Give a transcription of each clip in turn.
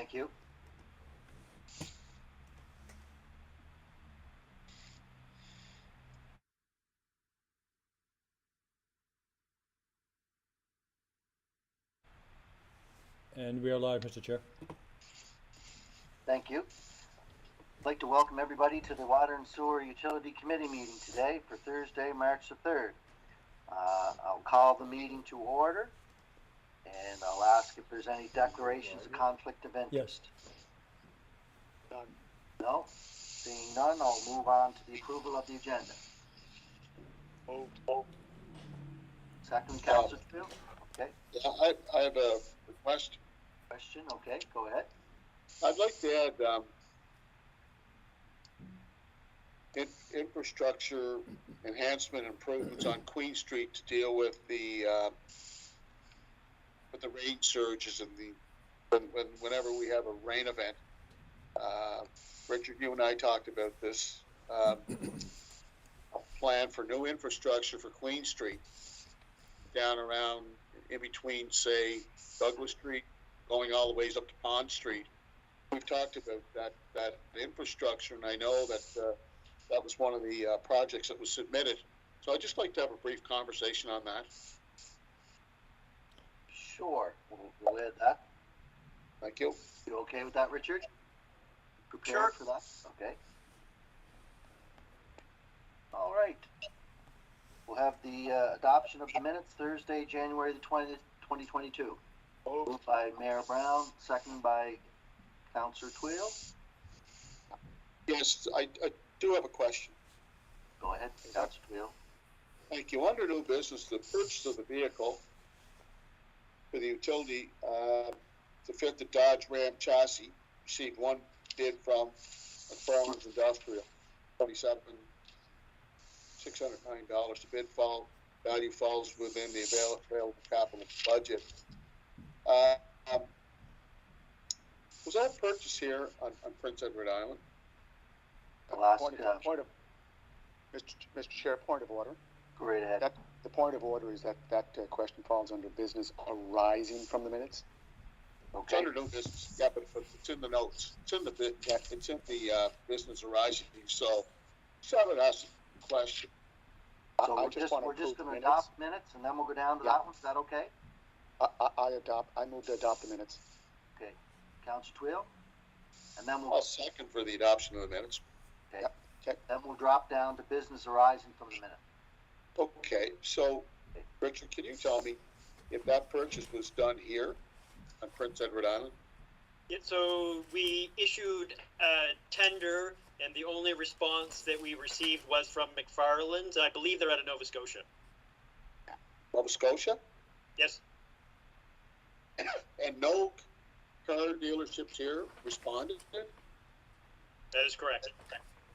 Thank you. And we are live, Mr. Chair. Thank you. I'd like to welcome everybody to the Water and Sewer Utility Committee meeting today for Thursday, March the 3rd. I'll call the meeting to order, and I'll ask if there's any declarations of conflict of interest. None. No? Seeing none, I'll move on to the approval of the agenda. Moved. Second, Councilor Field? Okay. Yeah, I have a request. Question? Okay, go ahead. I'd like to add infrastructure enhancement improvements on Queen Street to deal with the rain surges and whenever we have a rain event. Richard, you and I talked about this plan for new infrastructure for Queen Street down around in between, say, Douglas Street, going all the ways up to Pond Street. We've talked about that infrastructure, and I know that that was one of the projects that was submitted. So I'd just like to have a brief conversation on that. Sure, we'll add that. Thank you. You okay with that, Richard? Prepared Sure. for that? Okay. All right. We'll have the adoption of the minutes Thursday, January the 20th, 2022. Moved by Mayor Brown, second by Councillor Tweel. Yes, I do have a question. Go ahead, Councillor Tweel. Thank you. Under new business, the purchase of the vehicle for the utility to fit the Dodge Ram chassis, received one bid from McFarland's Industrial, $27,609. The bid value falls within the available capital budget. Was that purchase here on Prince Edward Island? I'll ask, Mr. Chair, point of order. go right ahead. The point of order is that question falls under business arising from the minutes. It's Okay, under new business, yeah, but it's in the notes. It's in the bid. Yeah, it's in the business arising. So, Seven asked a question. so we're just going to adopt minutes, and then we'll go down to that one. Is that okay? I move to adopt the minutes. Okay, Councillor Tweel, and then I'll we'll second for the adoption of the minutes. okay. Okay. Then we'll drop down to business arising from the minute. Okay, so Richard, can you tell me if that purchase was done here on Prince Edward Island? Yeah, so we issued a tender, and the only response that we received was from McFarland's. I believe they're out of Nova Scotia. Nova Scotia? Yes. And no car dealerships here responded? That is correct.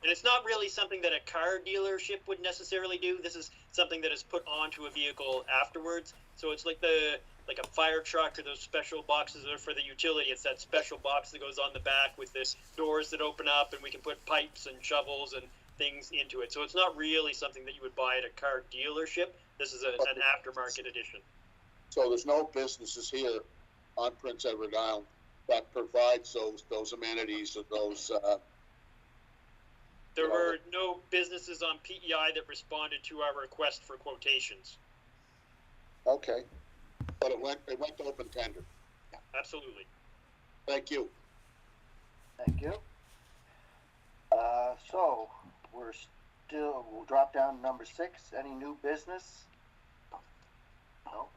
And it's not really something that a car dealership would necessarily do. This is something that is put onto a vehicle afterwards. So it's like a fire truck or those special boxes that are for the utility. It's that special box that goes on the back with the doors that open up, and we can put pipes and shovels and things into it. So it's not really something that you would buy at a car dealership. This is an aftermarket edition. So there's no businesses here on Prince Edward Island that provides those amenities or those. There were no businesses on PEI that responded to our request for quotations. Okay, but it went to open tender. Absolutely. Thank you. Thank you. So we'll drop down to number 6. Any new business? No.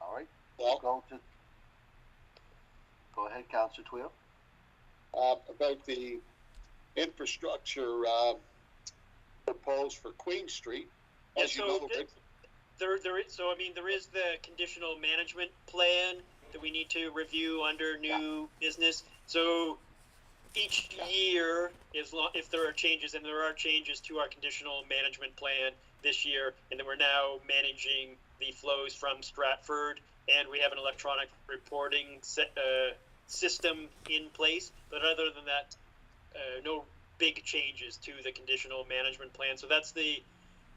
All right. Well, Go ahead, Councillor Tweel. about the infrastructure proposed for Queen Street, as you know, there is the conditional management plan that we need to review under new business. So each year, if there are changes, and there are changes to our conditional management plan this year, and then we're now managing the flows from Stratford, and we have an electronic reporting system in place. But other than that, no big changes to the conditional management plan. So that's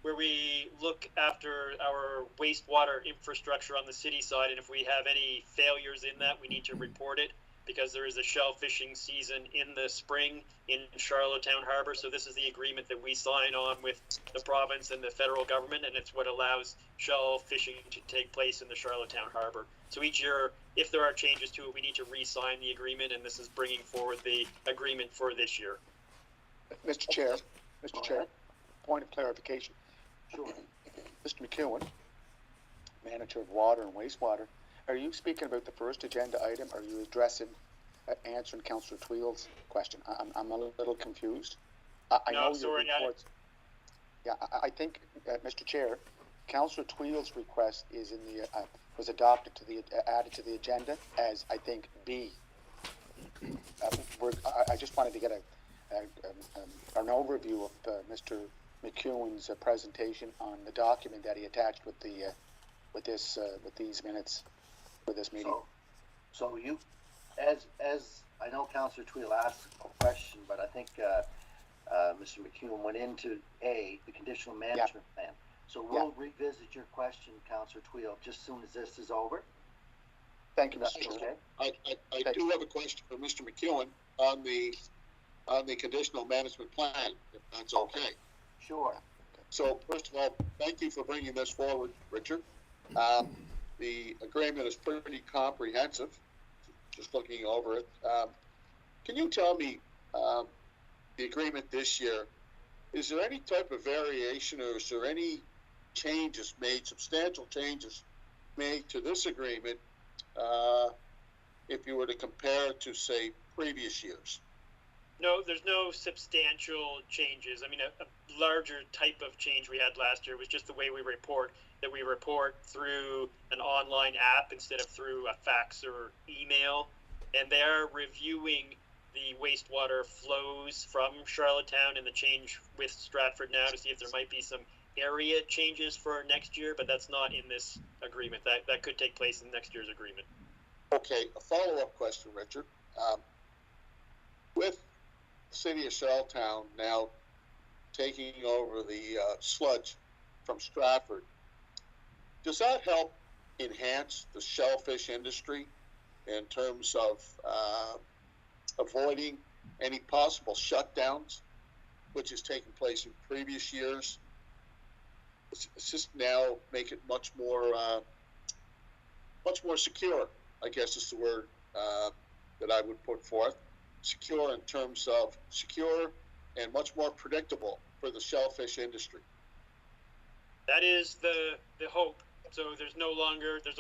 where we look after our wastewater infrastructure on the city side, and if we have any failures in that, we need to report it because there is a shell fishing season in the spring in Charlottetown Harbor. So this is the agreement that we sign on with the province and the federal government, and it's what allows shell fishing to take place in the Charlottetown Harbor. So each year, if there are changes to it, we need to re-sign the agreement, and this is bringing forward the agreement for this year. Mr. Chair, point of clarification. Sure. Mr. McEwen, Manager of Water and Wastewater, are you speaking about the first agenda item? Are you answering Councillor Tweel's question? I'm a little confused. I No, know sorry, your reports. I think, Mr. Chair, Councillor Tweel's request is in the was adopted to the added to the agenda as, I think, B. I just wanted to get an overview of Mr. McEwen's presentation on the document that he attached with the with these minutes for this meeting. So you, as I know, Councillor Tweel asked a question, but I think Mr. McEwen went into the conditional management plan. So we'll revisit your question, Councillor Tweel, just as soon as this is over. Thank you, Mr. Chair. Okay. I do have a question for Mr. McEwen on the conditional management plan, if that's okay. Sure. So first of all, thank you for bringing this forward, Richard. The agreement is pretty comprehensive, just looking over it. Can you tell me the agreement this year, is there any type of variation or is there any changes made, substantial changes made to this agreement if you were to compare it to, say, previous years? No, there's no substantial changes. I mean, a larger type of change we had last year was just the way we report, that we report through an online app instead of through a fax or email. And they're reviewing the wastewater flows from Charlottetown and the change with Stratford now to see if there might be some area changes for next year, but that's not in this agreement. That could take place in next year's agreement. Okay, a follow-up question, Richard. With the city of Charlottetown now taking over the sludge from Stratford, does that help enhance the shellfish industry in terms of avoiding any possible shutdowns, which has taken place in previous years? It's just now make it much more secure, I guess is the word that I would put forth. Secure in terms of secure and much more predictable for the shellfish industry. That is the hope. So there's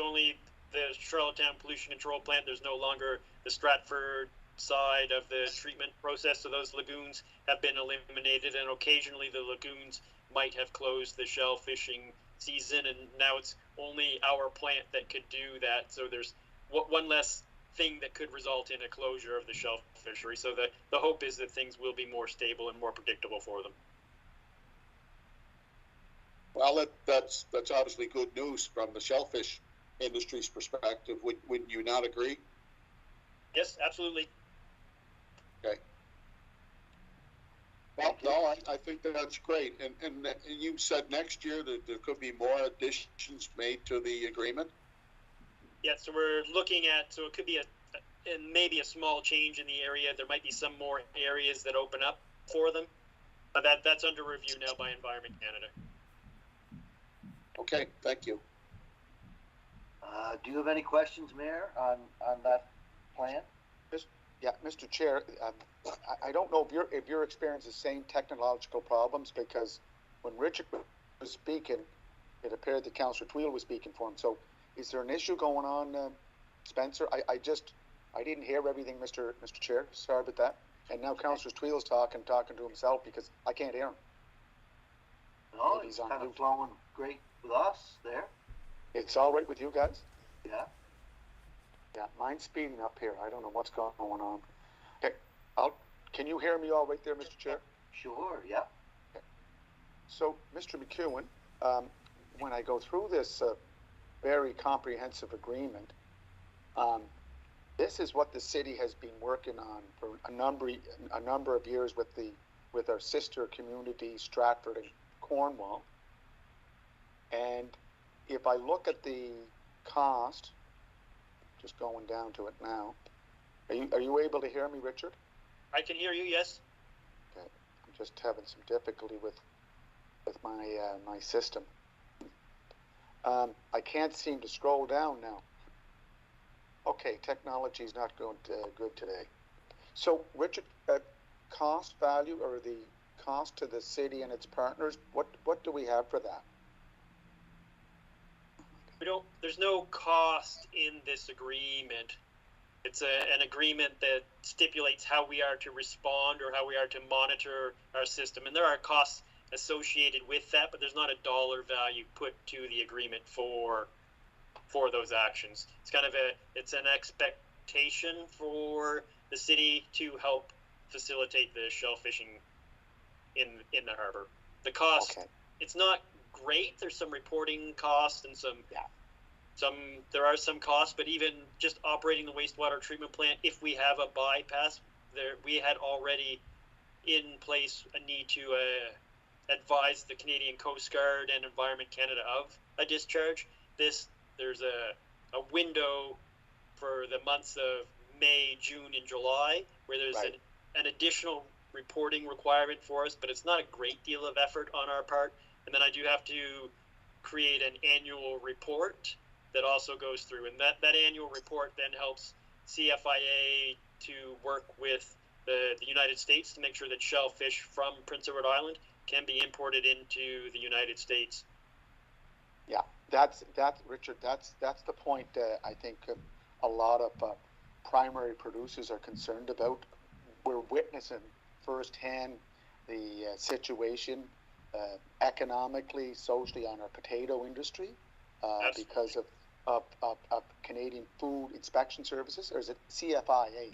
only the Charlottetown Pollution Control Plant. There's no longer the Stratford side of the treatment process. So those lagoons have been eliminated, and occasionally the lagoons might have closed the shell fishing season, and now it's only our plant that could do that. So there's one less thing that could result in a closure of the shell fishery. So the hope is that things will be more stable and more predictable for them. Well, that's obviously good news from the shellfish industry's perspective. Wouldn't you not agree? Yes, absolutely. Okay. Well, no, I think that's great. And you said next year that there could be more additions made to the agreement? Yeah, so we're looking at, so it could be maybe a small change in the area. There might be some more areas that open up for them. But that's under review now by Environment Canada. Okay, thank you. Do you have any questions, Mayor, on that plan? Yeah, Mr. Chair, I don't know if you're experiencing the same technological problems, because when Richard was speaking, it appeared that Councillor Tweel was speaking for him. So is there an issue going on, Spencer? I didn't hear everything, Mr. Chair. Sorry about that. And now Councillor Tweel's talking to himself because I can't hear him. No, he's kind of flowing great with us there. It's all right with you guys? Yeah. Yeah, mine's speeding up here. I don't know what's going on. Okay, can you hear me all right there, Mr. Chair? Sure, yeah. Okay. So, Mr. McEwen, when I go through this very comprehensive agreement, this is what the city has been working on for a number of years with our sister communities, Stratford and Cornwall. And if I look at the cost, just going down to it now, Are you able to hear me, Richard? I can hear you, yes. Okay. I'm just having some difficulty with my my system. I can't seem to scroll down now. Okay, technology is not going good today. So, Richard, cost value or the cost to the city and its partners, what do we have for that? There's no cost in this agreement. It's an agreement that stipulates how we are to respond or how we are to monitor our system. And there are costs associated with that, but there's not a dollar value put to the agreement for those actions. It's kind of it's an expectation for the city to help facilitate the shellfishing in the harbor. The cost, okay. It's not great. There's some reporting costs and there are some costs, but even just operating the wastewater treatment plant, if we have a bypass, we had already in place a need to advise the Canadian Coast Guard and Environment Canada of a discharge. There's a window for the months of May, June, and July where there's an additional reporting requirement for us, but it's not a great deal of effort on our part. And then I do have to create an annual report that also goes through, and that annual report then helps CFIA to work with the United States to make sure that shellfish from Prince Edward Island can be imported into the United States. Yeah, that's Richard. That's the point. I think a lot of primary producers are concerned about. We're witnessing firsthand the situation economically, socially on our potato industry because of Canadian Food Inspection Services, or is it CFIA?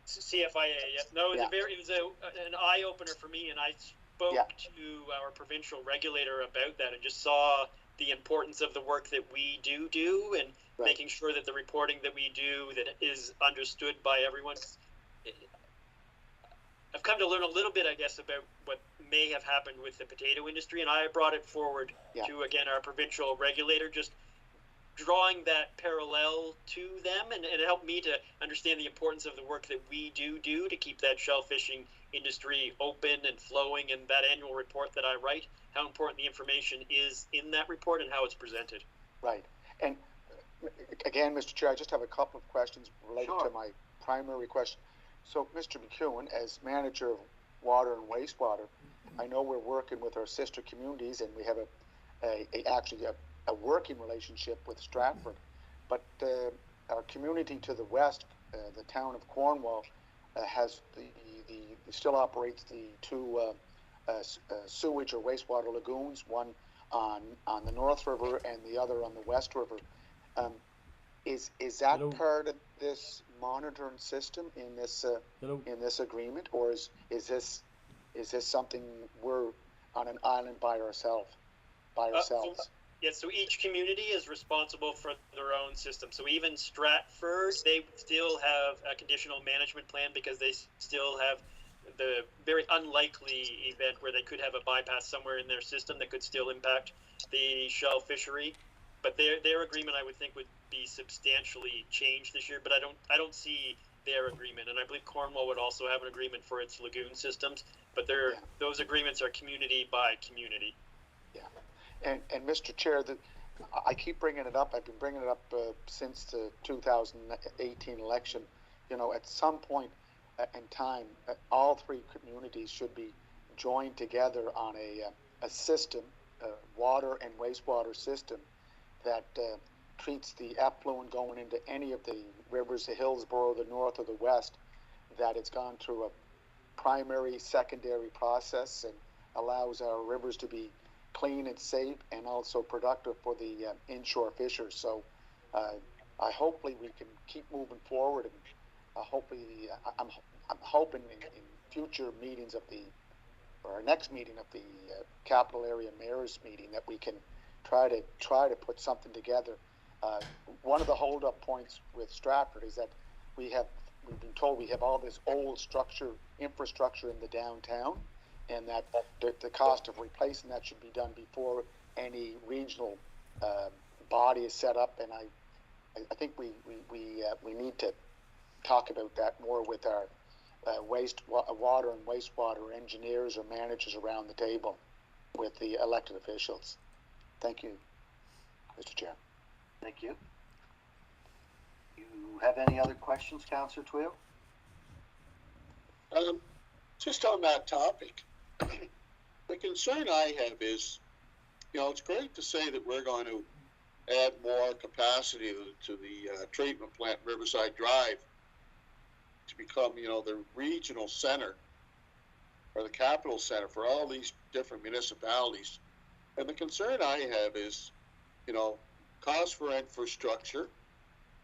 CFIA, yeah. No, it was an eye opener for me, and I spoke to our provincial regulator about that and just saw the importance of the work that we do and making sure that the reporting that we do that is understood by everyone. I've come to learn a little bit, I guess, about what may have happened with the potato industry, and I brought it forward to, again, our provincial regulator, just drawing that parallel to them, and it helped me to understand the importance of the work that we do to keep that shellfishing industry open and flowing, and that annual report that I write, how important the information is in that report and how it's presented. Right. And again, Mr. Chair, I just have a couple of questions related to my primary question. So, Mr. McEwen, as manager of water and wastewater, I know we're working with our sister communities, and we have actually a working relationship with Stratford, but our community to the west, the town of Cornwall, has still operates the two sewage or wastewater lagoons, one on the North River and the other on the West River. Is that part of this monitoring system in this agreement, or is this something we're on an island by ourselves? So each community is responsible for their own system. So even Stratford, they still have a conditional management plan because they still have the very unlikely event where they could have a bypass somewhere in their system that could still impact the shell fishery. But their agreement, I would think, would be substantially changed this year. But I don't see their agreement, and I believe Cornwall would also have an agreement for its lagoon systems. But those agreements are community by community. Yeah, and Mr. Chair, I keep bringing it up. I've been bringing it up since the 2018 election. You know, at some point in time, all three communities should be joined together on a system, water and wastewater system, that treats the effluent going into any of the rivers, the Hillsborough, the North or the West, that it's gone through a primary, secondary process and allows our rivers to be clean and safe and also productive for the inshore fishers. So hopefully we can keep moving forward, and I'm hoping in future meetings or our next meeting of the Capital Area Mayors meeting that we can try to put something together. One of the hold-up points with Stratford is that we've been told we have all this old infrastructure in the downtown, and that the cost of replacing that should be done before any regional body is set up. And I think we need to talk about that more with our water and wastewater engineers or managers around the table with the elected officials. Thank you, Mr. Chair. Thank you. You have any other questions, Councillor Twill? Just on that topic, the concern I have is, it's great to say that we're going to add more capacity to the treatment plant Riverside Drive to become, the regional center or the capital center for all these different municipalities. And the concern I have is, cost for infrastructure,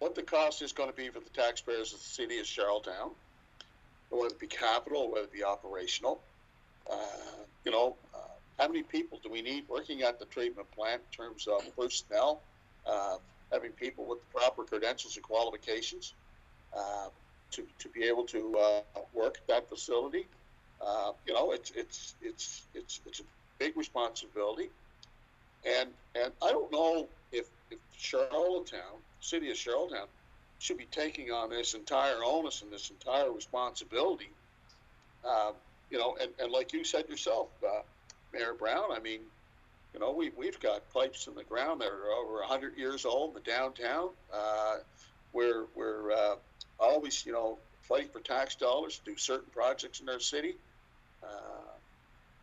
what the cost is going to be for the taxpayers of the city of Charlottetown, whether it be capital, whether it be operational. How many people do we need working at the treatment plant in terms of personnel, having people with the proper credentials and qualifications to be able to work at that facility? It's a big responsibility, and I don't know if Charlottetown, city of Charlottetown, should be taking on this entire onus and this entire responsibility. And like you said yourself, Mayor Brown, I mean, we've got pipes in the ground that are over 100 years old in the downtown. We're always, fighting for tax dollars to do certain projects in our city.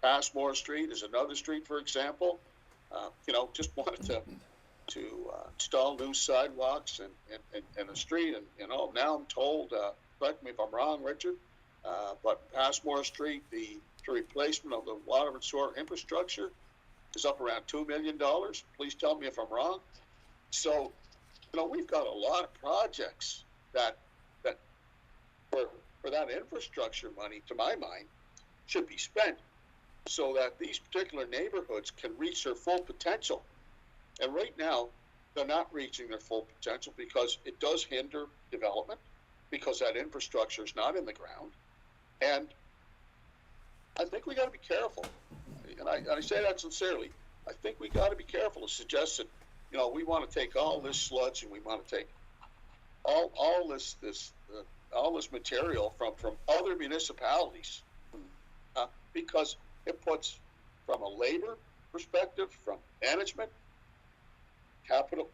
Passmore Street is another street, for example. Just wanted to install new sidewalks and a street, and now I'm told, correct me if I'm wrong, Richard, but Passmore Street, the replacement of the water and sewer infrastructure is up around $2 million. Please tell me if I'm wrong. So, we've got a lot of projects that for that infrastructure money, to my mind, should be spent so that these particular neighborhoods can reach their full potential. And right now, they're not reaching their full potential because it does hinder development, because that infrastructure is not in the ground. And I think we got to be careful. And I say that sincerely. I think we got to be careful to suggest that, we want to take all this sludge and we want to take all this material from other municipalities, because it puts, from a labor perspective, from management, capital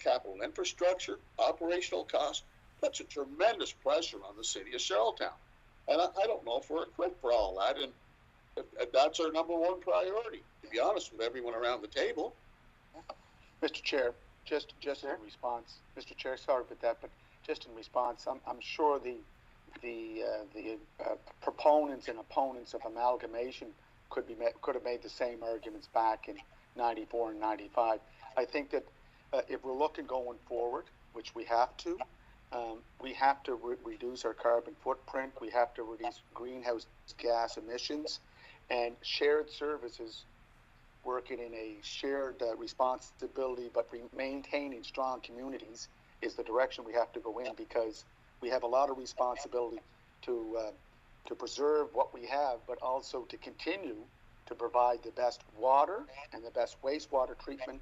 infrastructure, operational costs, puts a tremendous pressure on the city of Charlottetown. And I don't know if we're equipped for all that, and that's our number one priority, to be honest with everyone around the table. Mr. Chair, just in response, Mr. Chair, sorry about that, but just in response, I'm sure the proponents and opponents of amalgamation could have made the same arguments back in '94 and '95. I think that if we're looking going forward, which we have to reduce our carbon footprint. We have to reduce greenhouse gas emissions, and shared services, working in a shared responsibility, but maintaining strong communities, is the direction we have to go in, because we have a lot of responsibility to preserve what we have, but also to continue to provide the best water and the best wastewater treatment,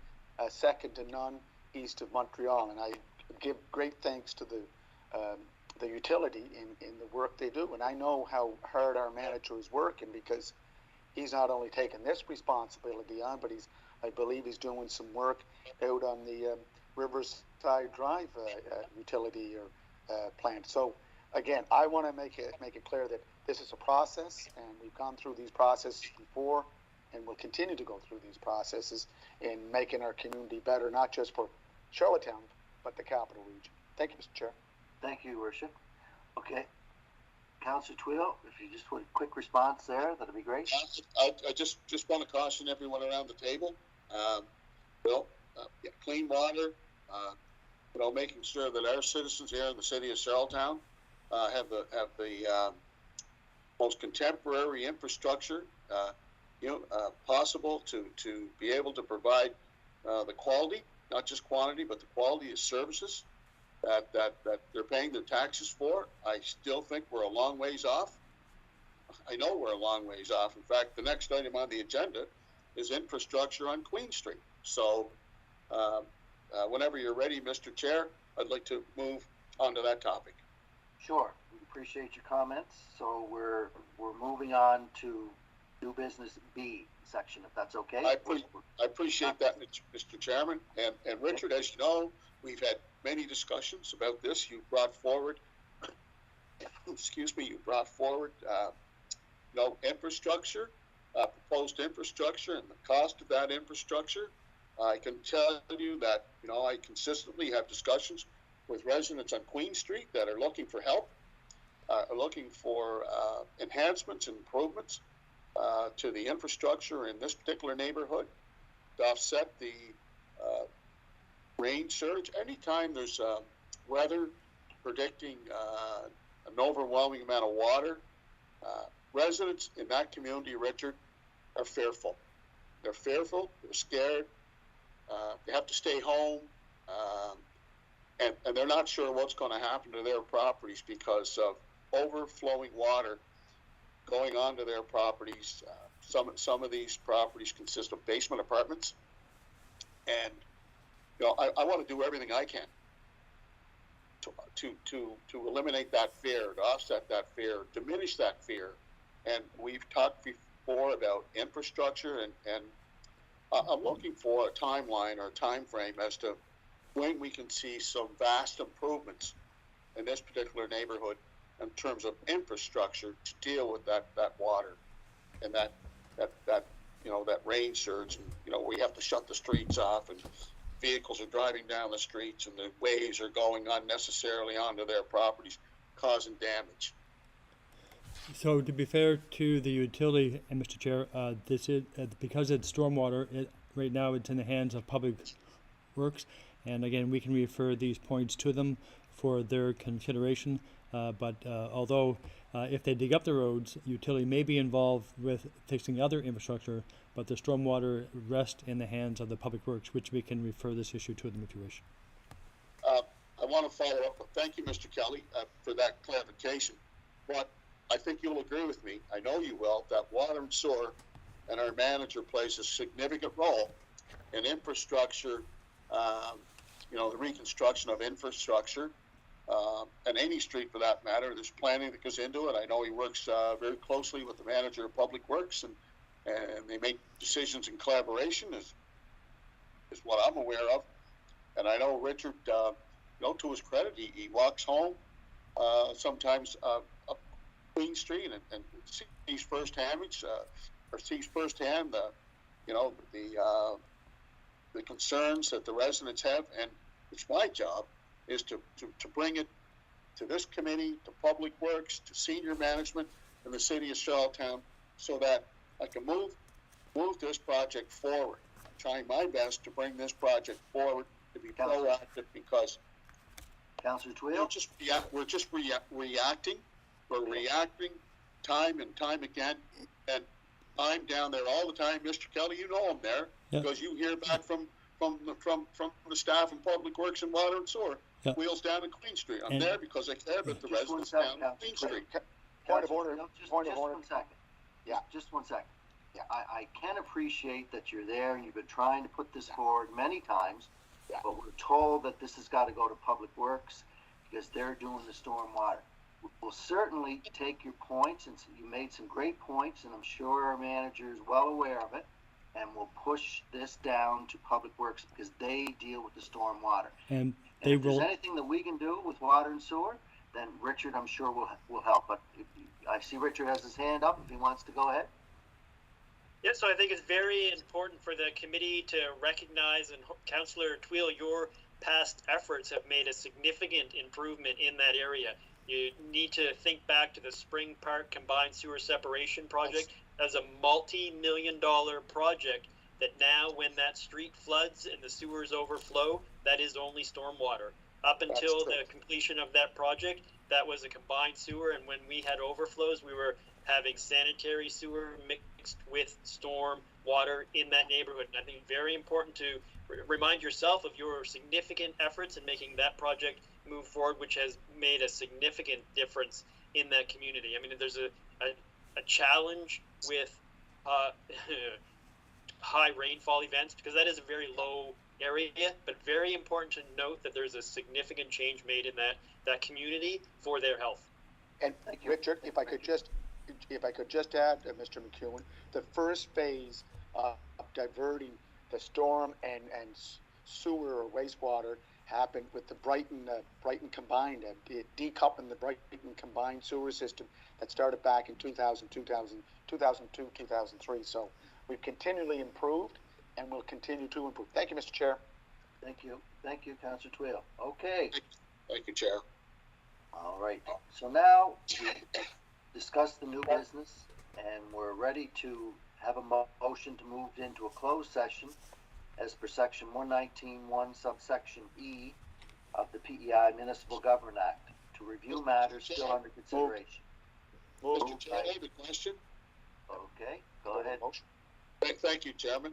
second to none, east of Montreal. And I give great thanks to the utility in the work they do. And I know how hard our manager is working, because he's not only taking this responsibility on, but I believe he's doing some work out on the Riverside Drive utility or plant. So again, I want to make it clear that this is a process, and we've gone through these processes before, and we'll continue to go through these processes in making our community better, not just for Charlottetown, but the capital region. Thank you, Mr. Chair. Thank you, Worship. Okay. Councillor Twill, if you just want a quick response there, that'd be great. I just want to caution everyone around the table. Clean water, making sure that our citizens here in the city of Charlottetown have the most contemporary infrastructure possible to be able to provide the quality, not just quantity, but the quality of services that they're paying their taxes for. I still think we're a long ways off. I know we're a long ways off. In fact, the next item on the agenda is infrastructure on Queen Street. So whenever you're ready, Mr. Chair, I'd like to move on to that topic. Sure. appreciate your comments. So we're moving on to new business B section, if that's okay. I appreciate that, Mr. Chairman. And Richard, as you know, we've had many discussions about this. You brought forward, infrastructure, proposed infrastructure, and the cost of that infrastructure. I can tell you that, I consistently have discussions with residents on Queen Street that are looking for help, are looking for enhancements and improvements to the infrastructure in this particular neighborhood to offset the rain surge. Anytime there's weather predicting an overwhelming amount of water, residents in that community, Richard, are fearful. They're fearful, they're scared, they have to stay home, and they're not sure what's going to happen to their properties because of overflowing water going onto their properties. Some of these properties consist of basement apartments, and I want to do everything I can to eliminate that fear, to offset that fear, diminish that fear. And we've talked before about infrastructure, and I'm looking for a timeline or a time frame as to when we can see some vast improvements in this particular neighborhood in terms of infrastructure to deal with that water and that rain surge. And we have to shut the streets off, and vehicles are driving down the streets, and the waves are going unnecessarily onto their properties, causing damage. So to be fair to the utility, and Mr. Chair, this is because it's stormwater. Right now, it's in the hands of Public Works, and again, we can refer these points to them for their consideration. But although if they dig up the roads, utility may be involved with fixing other infrastructure, but the stormwater rests in the hands of the Public Works, which we can refer this issue to them if you wish. I want to follow up. Thank you, Mr. Kelly, for that clarification. But I think you'll agree with me, I know you will, that water and sewer and our manager plays a significant role in infrastructure, the reconstruction of infrastructure, and any street for that matter. There's planning that goes into it. I know he works very closely with the manager of Public Works, and they make decisions in collaboration, is what I'm aware of. And I know Richard, to his credit, he walks home sometimes up Queen Street and sees firsthand the concerns that the residents have, and it's my job is to bring it to this committee, to Public Works, to senior management in the city of Charlottetown, so that I can move this project forward. I'm trying my best to bring this project forward, to be proactive, because Councillor Twill? we're just reacting. We're reacting time and time again, and I'm down there all the time, Mr. Kelly. You know I'm there because you hear back from the staff in Public Works and Water and Sewer. Wheels down in Queen Street. I'm there because I care about the residents down in Queen Street. Point of order. Just 1 second. Yeah. Just 1 second. Yeah. I can appreciate that you're there and you've been trying to put this forward many times, but we're told that this has got to go to Public Works because they're doing the storm water. We'll certainly take your points, and you made some great points, and I'm sure our manager is well aware of it, and we'll push this down to Public Works because they deal with the storm water. And if there's anything that we can do with water and sewer, then Richard, I'm sure, will help. But I see Richard has his hand up if he wants to go ahead. Yeah, so I think it's very important for the committee to recognize, and Councillor Twill, your past efforts have made a significant improvement in that area. You need to think back to the Spring Park Combined Sewer Separation Project as a multi-million-dollar project that now, when that street floods and the sewers overflow, that is only stormwater. Up until the completion of that project, that was a combined sewer, and when we had overflows, we were having sanitary sewer mixed with storm water in that neighborhood. And I think very important to remind yourself of your significant efforts in making that project move forward, which has made a significant difference in that community. I mean, there's a challenge with high rainfall events because that is a very low area, but very important to note that there's a significant change made in that community for their health. And Thank you. Richard, if I could just add, Mr. McEwen, the first phase of diverting the storm and sewer or wastewater happened with the Brighton combined, decoupling the Brighton combined sewer system that started back in 2002, 2003. So we've continually improved and will continue to improve. Thank you, Mr. Chair. Thank you, Councillor Twill. Okay. Thank you, Chair. All right, so now we discuss the new business, and we're ready to have a motion to move into a closed session as per section 119.1 subsection E of the PEI Municipal Government Act to review matters still under consideration. Mr. Chair, I have a question. Okay, go ahead. Thank you, Chairman.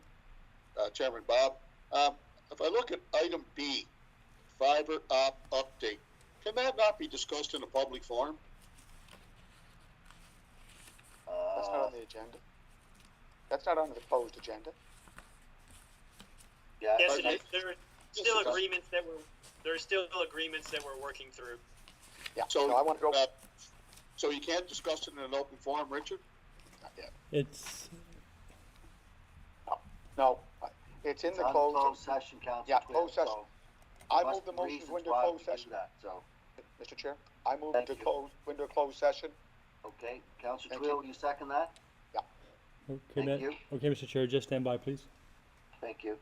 Chairman Bob. If I look at item B, fiber op update, can that not be discussed in a public forum? That's not on the agenda. That's not on the proposed agenda. Yeah, Yes, it is. There are still agreements that we're working through. Yeah. So I want to go. So you can't discuss it in an open forum, Richard? Not yet. It's, No, it's in it's the on closed. session, Councillor Yeah, Twill, closed session. so I there move must the be motion to reasons go into why we closed do session. that, so, Mr. Chair, I move Thank to you. into a closed session. okay, Councillor Thank Twill, you second that? okay, Thank you. okay, Mr. Chair, just stand by, please. Thank you.